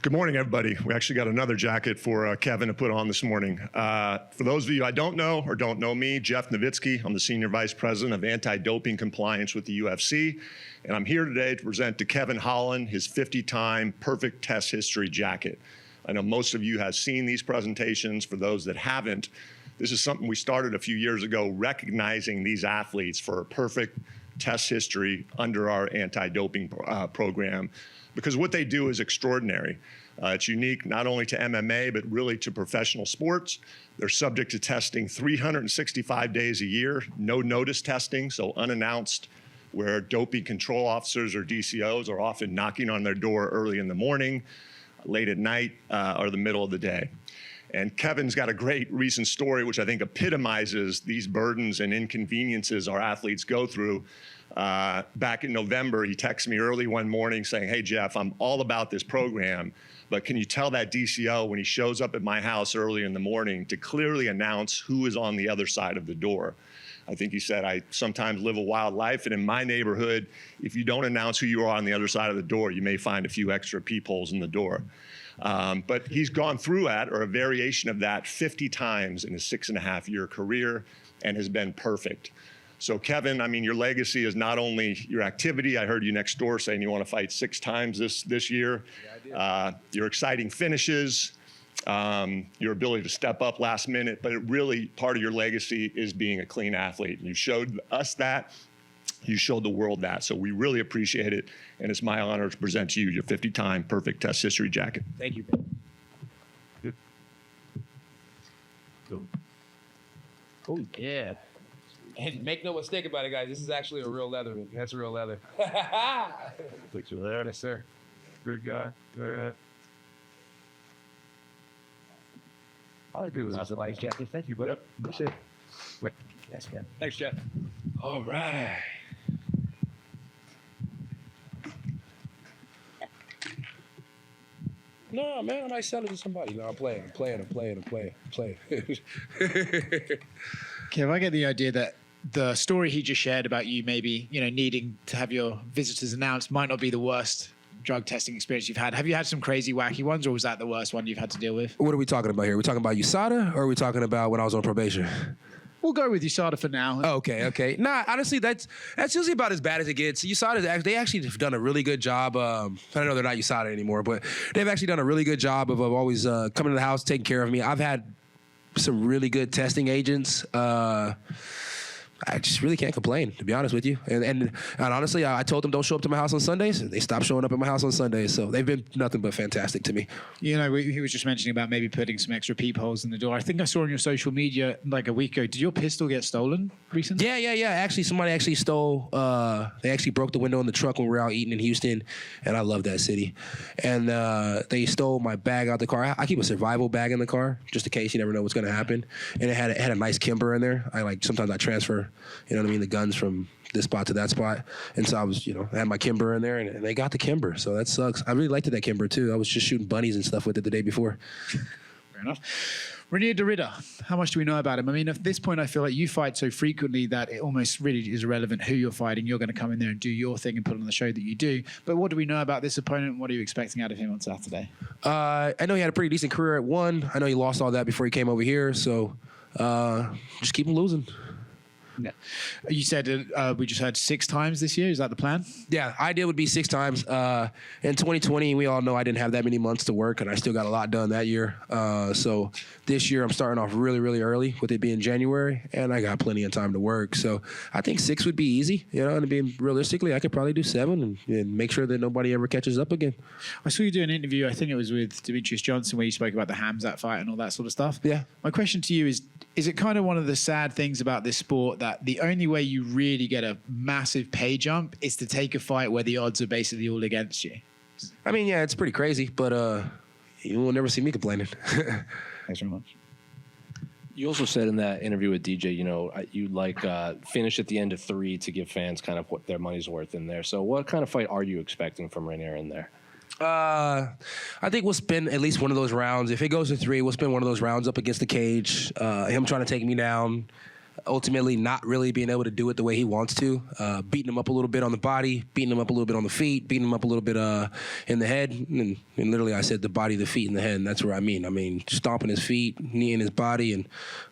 Good morning, everybody. We actually got another jacket for Kevin to put on this morning. For those of you I don't know or don't know me, Jeff Nowitzki. I'm the Senior Vice President of Anti-Doping Compliance with the UFC, and I'm here today to present to Kevin Holland his 50-time perfect test history jacket. I know most of you have seen these presentations. For those that haven't, this is something we started a few years ago, recognizing these athletes for a perfect test history under our anti-doping program, because what they do is extraordinary. It's unique not only to MMA, but really to professional sports. They're subject to testing 365 days a year, no notice testing, so unannounced, where doping control officers or DCOs are often knocking on their door early in the morning, late at night, or the middle of the day. And Kevin's got a great recent story, which I think epitomizes these burdens and inconveniences our athletes go through. Back in November, he texted me early one morning saying, "Hey, Jeff, I'm all about this program, but can you tell that DCO when he shows up at my house early in the morning to clearly announce who is on the other side of the door?" I think he said, "I sometimes live a wild life, and in my neighborhood, if you don't announce who you are on the other side of the door, you may find a few extra peepholes in the door." But he's gone through that, or a variation of that, 50 times in his 6.5-year career, and has been perfect. So Kevin, I mean, your legacy is not only your activity. I heard you next door saying you want to fight 6 times this year. Yeah, I did. Your exciting finishes, your ability to step up last minute, but really part of your legacy is being a clean athlete. And you showed us that. You showed the world that. So we really appreciate it. And it's my honor to present to you your 50-time perfect test history jacket. Thank you. Good. Oh, yeah. And make no mistake about it, guys. This is actually a real leather. That's real leather. Picture there. Yes, sir. Good guy. Good. All I do is Awesome. Like jacket. Thank you, buddy. Yep. That's it. Wait. Yes, Jeff. Thanks, Jeff. All right. No, man, I might sell it to somebody. No, I'm playing. Kev, I get the idea that the story he just shared about you maybe, needing to have your visitors announced might not be the worst drug testing experience you've had. Have you had some crazy, wacky ones, or was that the worst one you've had to deal with? What are we talking about here? Are we talking about USADA, or are we talking about when I was on probation? We'll go with USADA for now. Oh, okay. Nah, honestly, that's usually about as bad as it gets. USADA, they actually have done a really good job. I know they're not USADA anymore, but they've actually done a really good job of always coming to the house, taking care of me. I've had some really good testing agents. I just really can't complain, to be honest with you. And honestly, I told them don't show up to my house on Sundays, and they stopped showing up at my house on Sundays. So they've been nothing but fantastic to me. He was just mentioning about maybe putting some extra peepholes in the door. I think I saw on your social media like a week ago. Did your pistol get stolen recently? Yeah. Actually, somebody actually stole. They actually broke the window in the truck when we were out eating in Houston, and I love that city. And they stole my bag out the car. I keep a survival bag in the car just in case. You never know what's going to happen. And it had a nice Kimber in there. Sometimes I transfer. You know what I mean? The guns from this spot to that spot. And so I was, I had my Kimber in there, and they got the Kimber. So that sucks. I really liked that Kimber, too. I was just shooting bunnies and stuff with it the day before. Fair enough. Reinier de Ridder, how much do we know about him? I mean, at this point, I feel like you fight so frequently that it almost really is irrelevant who you're fighting. You're going to come in there and do your thing and put on the show that you do. But what do we know about this opponent? What are you expecting out of him on Saturday? I know he had a pretty decent career at one. I know he lost all that before he came over here. So just keep him losing. Yeah. You said we just heard 6 times this year. Is that the plan? Yeah, ideal would be 6 times. In 2020, we all know I didn't have that many months to work, and I still got a lot done that year. So this year, I'm starting off really, really early with it being January, and I got plenty of time to work. So I think 6 would be easy, and being realistically, I could probably do 7 and make sure that nobody ever catches up again. I saw you do an interview, I think it was with Demetrius Johnson, where you spoke about the Hamzat fight and all that sort of stuff. Yeah. My question to you is it kind of one of the sad things about this sport that the only way you really get a massive pay jump is to take a fight where the odds are basically all against you? I mean, yeah, it's pretty crazy, but you will never see me complaining. Thanks very much. You also said in that interview with DJ, you finish at the end of 3 to give fans kind of what their money's worth in there. So what kind of fight are you expecting from Reinier in there? I think we'll spend at least one of those rounds. If it goes to 3, we'll spend one of those rounds up against the cage. Him trying to take me down. ultimately not really being able to do it the way he wants to, beating him up a little bit on the body, beating him up a little bit on the feet, beating him up a little bit in the head. And literally I said the body, the feet, and the head, and that's what I mean. I mean, stomping his feet, kneeing his body, and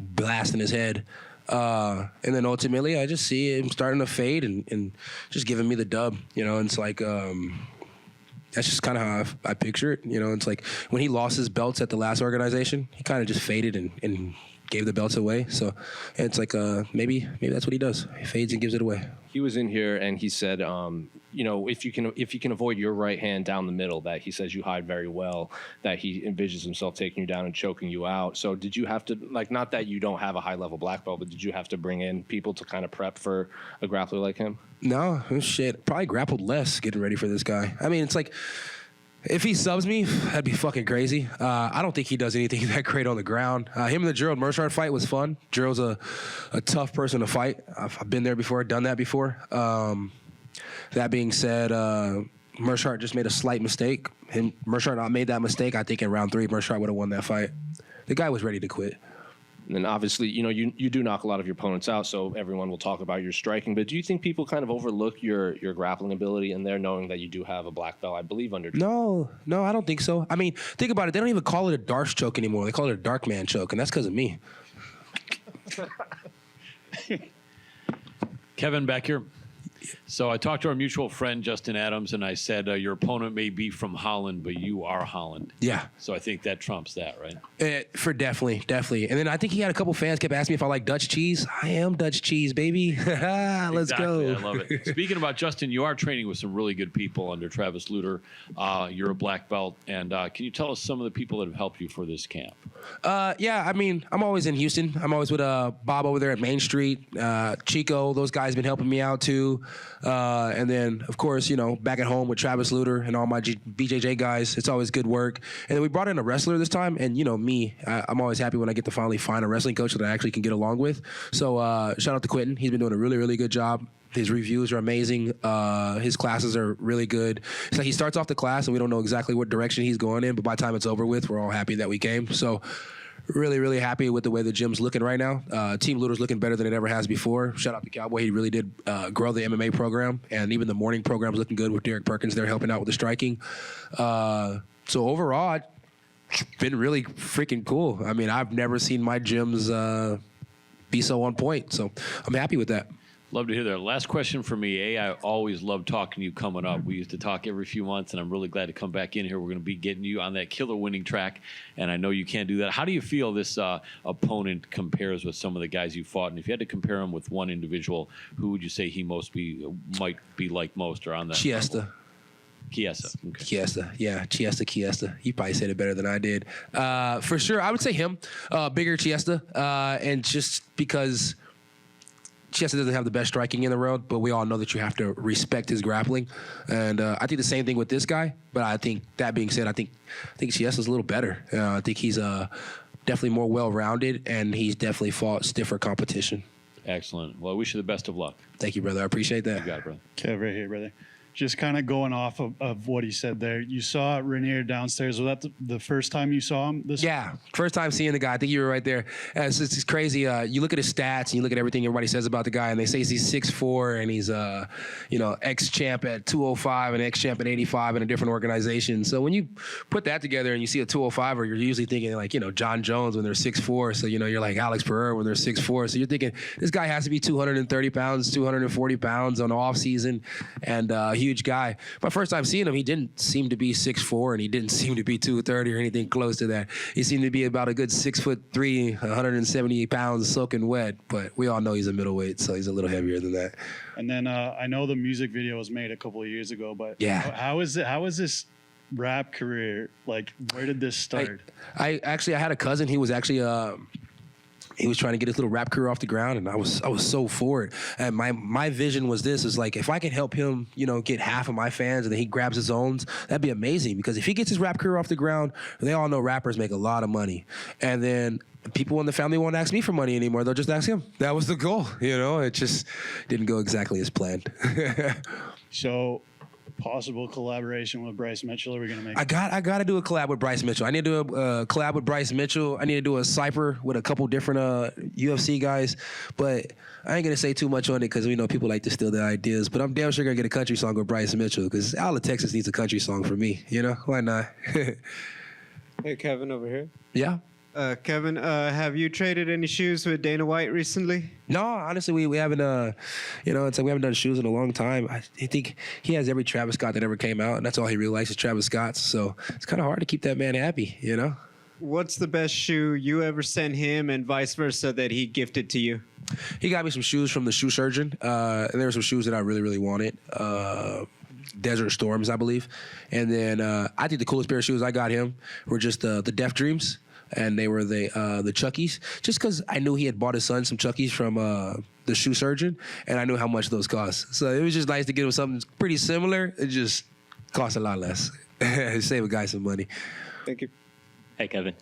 blasting his head. And then ultimately I just see him starting to fade and just giving me the dub. You know, and it's like that's just kind of how I picture it. You know, it's like when he lost his belts at the last organization, he kind of just faded and gave the belts away. So it's like maybe that's what he does. He fades and gives it away. He was in here and he said, you know, if you can avoid your right hand down the middle, that he says you hide very well, that he envisions himself taking you down and choking you out. So did you have to, like, not that you don't have a high level black belt, but did you have to bring in people to kind of prep for a grappler like him? No, shit. Probably grappled less getting ready for this guy. I mean, it's like, if he subs me, that'd be fucking crazy. I don't think he does anything that great on the ground. Him and the Gerald Mershard fight was fun. Gerald's a tough person to fight. I've been there before, done that before. That being said, Mershard just made a slight mistake. Mershard not made that mistake. I think in round 3, Mershard would have won that fight. The guy was ready to quit. And then obviously, you know, you do knock a lot of your opponents out, so everyone will talk about your striking. But do you think people kind of overlook your grappling ability in there, knowing that you do have a black belt, I believe, under? No, I don't think so. I mean, think about it. They don't even call it a Darce choke anymore. They call it a dark man choke, and that's because of me. Kevin, back here. So I talked to our mutual friend, Justin Adams, and I said, your opponent may be from Holland, but you are Holland. Yeah. So I think that trumps that, right? For definitely. And then I think he had a couple fans kept asking me if I like Dutch cheese. I am Dutch cheese, baby. Let's go. I love it. Speaking about Justin, you are training with some really good people under Travis Lutter. You're a black belt. And can you tell us some of the people that have helped you for this camp? Yeah, I mean, I'm always in Houston. I'm always with Bob over there at Main Street. Chico, those guys been helping me out too. And then, of course, you know, back at home with Travis Lutter and all my BJJ guys, it's always good work. And then we brought in a wrestler this time. And, you know, I'm always happy when I get to finally find a wrestling coach that I actually can get along with. So shout out to Quentin. He's been doing a really, really good job. His reviews are amazing. His classes are really good. So he starts off the class and we don't know exactly what direction he's going in, but by the time it's over with, we're all happy that we came. So really, really happy with the way the gym's looking right now. Team Lutter's looking better than it ever has before. Shout out to Cowboy. He really did grow the MMA program, and even the morning program's looking good with Derek Perkins there helping out with the striking. So overall, it's been really freaking cool. I mean, I've never seen my gyms be so on point, so I'm happy with that. Love to hear that. Last question for me. I always love talking to you coming up. We used to talk every few months, and I'm really glad to come back in here. We're going to be getting you on that killer winning track, and I know you can't do that. How do you feel this opponent compares with some of the guys you fought? And if you had to compare him with one individual, who would you say he might be like most or on that? Chiesa. Chiesa. Okay. Chiesa. Yeah, Chiesa. You probably said it better than I did. For sure, I would say him. Bigger Chiesa. And just because Chiesa doesn't have the best striking in the world, but we all know that you have to respect his grappling. And I think the same thing with this guy. But I think, that being said, I think Chiesa's a little better. I think he's definitely more well-rounded, and he's definitely fought stiffer competition. Excellent. Well, I wish you the best of luck. Thank you, brother. I appreciate that. You got it, brother. Kev, right here, brother. Just kind of going off of what he said there. You saw Reinier downstairs. Was that the first time you saw him? Yeah, first time seeing the guy. I think you were right there. It's crazy. You look at his stats and you look at everything everybody says about the guy, and they say he's 6'4", and he's ex-champ at 205 and ex-champ at 85 in a different organization. So when you put that together and you see a 205er, you're usually thinking like, John Jones when they're 6'4". So, you're like Alex Pereira when they're 6'4". So you're thinking this guy has to be 230 pounds, 240 pounds on the off season, and huge guy. My first time seeing him, he didn't seem to be 6'4", and he didn't seem to be 230 or anything close to that. He seemed to be about a good 6'3", 170 pounds soaking wet, but we all know he's a middleweight, so he's a little heavier than that. And then I know the music video was made a couple of years ago, but yeah, how is this rap career, like, where did this start? I had a cousin. He was actually he was trying to get his little rap career off the ground, and I was so for it. And my vision was this, is like, if I can help him, get half of my fans and then he grabs his own, that'd be amazing. Because if he gets his rap career off the ground, they all know rappers make a lot of money. And then people in the family won't ask me for money anymore. They'll just ask him. That was the goal, It just didn't go exactly as planned. So possible collaboration with Bryce Mitchell? Are we gonna make? I got to do a collab with Bryce Mitchell. I need to do a collab with Bryce Mitchell. I need to do a cypher with a couple different UFC guys. But I ain't gonna say too much on it because we know people like to steal their ideas. But I'm damn sure gonna get a country song with Bryce Mitchell because all of Texas needs a country song for me. You know, why not? Hey, Kevin over here. Yeah. Kevin, have you traded any shoes with Dana White recently? No, honestly, we haven't. It's like we haven't done shoes in a long time. I think he has every Travis Scott that ever came out, and that's all he really likes is Travis Scott's. So it's kind of hard to keep that man happy, you know. What's the best shoe you ever sent him, and vice versa, that he gifted to you? He got me some shoes from the shoe surgeon, and there were some shoes that I really, really wanted. Desert Storms, I believe. And then I think the coolest pair of shoes I got him were just the Def Dreams. And they were the Chuckies, just because I knew he had bought his son some Chuckies from the shoe surgeon, and I knew how much those cost. So it was just nice to get him something pretty similar. It just cost a lot less. Save a guy some money. Thank you. Hey, Kevin.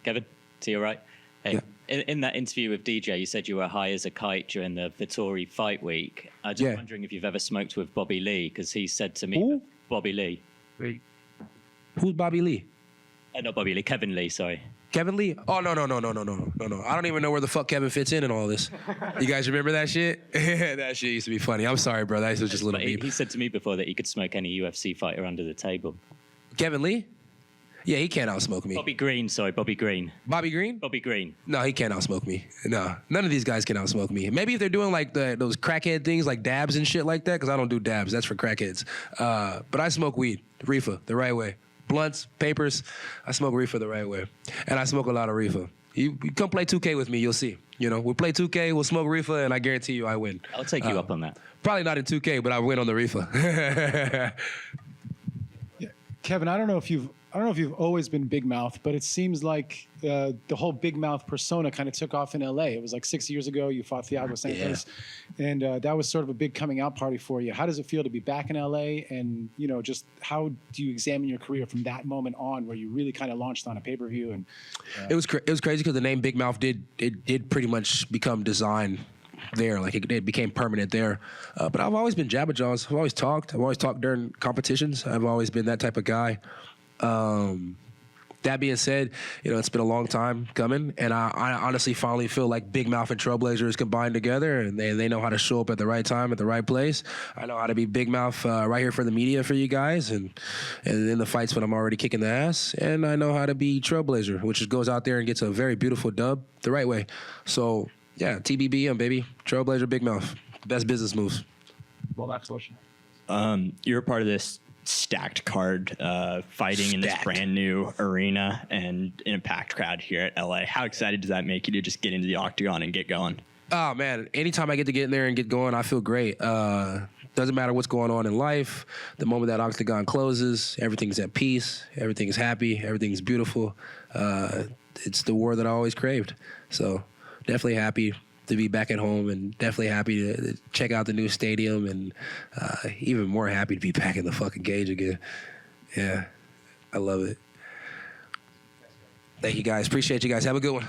Kevin, so you all right? Hey, Yeah. in that interview with DJ, you said you were high as a kite during the Vittori fight week. I'm just wondering if you've ever smoked with Bobby Lee, because he said to me, Who? Bobby Lee. Wait. Who's Bobby Lee? Not Bobby Lee, Kevin Lee, sorry. Kevin Lee? Oh, no. I don't even know where the fuck Kevin fits in all this. You guys remember that shit? That shit used to be funny. I'm sorry, bro. That was just a little But he beep. said to me before that he could smoke any UFC fighter under the table. Kevin Lee? Yeah, he can't outsmoke me. Bobby Green, sorry, Bobby Green. Bobby Green? Bobby Green. No, he can't outsmoke me. No, none of these guys can outsmoke me. Maybe if they're doing like those crackhead things like dabs and shit like that, because I don't do dabs. That's for crackheads. But I smoke weed, reefer, the right way. Blunts, papers. I smoke reefer the right way. And I smoke a lot of reefer. You come play 2K with me, you'll see. You know, we'll play 2K, we'll smoke reefer, and I guarantee you I win. I'll take you up on that. Probably not in 2K, but I win on the reefer. Kevin, I don't know if you've always been big mouth, but it seems like the whole big mouth persona kind of took off in LA. It was like 6 years ago you fought Thiago Santos, and that was sort of a big coming out party for you. How does it feel to be back in LA? And just how do you examine your career from that moment on, where you really kind of launched on a pay-per-view? And it was crazy because the name Big Mouth did pretty much become designed there, like it became permanent there. But I've always been Jabba Jaws. I've always talked during competitions. I've always been that type of guy. That being said, it's been a long time coming, and I honestly finally feel like Big Mouth and Trailblazers combined together, and they know how to show up at the right time, at the right place. I know how to be Big Mouth right here for the media for you guys, and in the fights when I'm already kicking the ass, and I know how to be Trailblazer, which goes out there and gets a very beautiful dub the right way. So, yeah, TBBM, baby. Trailblazer, Big Mouth. Best business moves. well, that's question. You're a part of this stacked card fighting in this brand new arena and in a packed crowd here at LA. How excited does that make you to just get into the octagon and get going? Oh, man. Anytime I get to get in there and get going, I feel great. Doesn't matter what's going on in life. The moment that octagon closes, everything's at peace. Everything's happy. Everything's beautiful. It's the war that I always craved. So definitely happy to be back at home, and definitely happy to check out the new stadium, and even more happy to be back in the fucking cage again. Yeah, I love it. Thank you, guys. Appreciate you guys. Have a good one.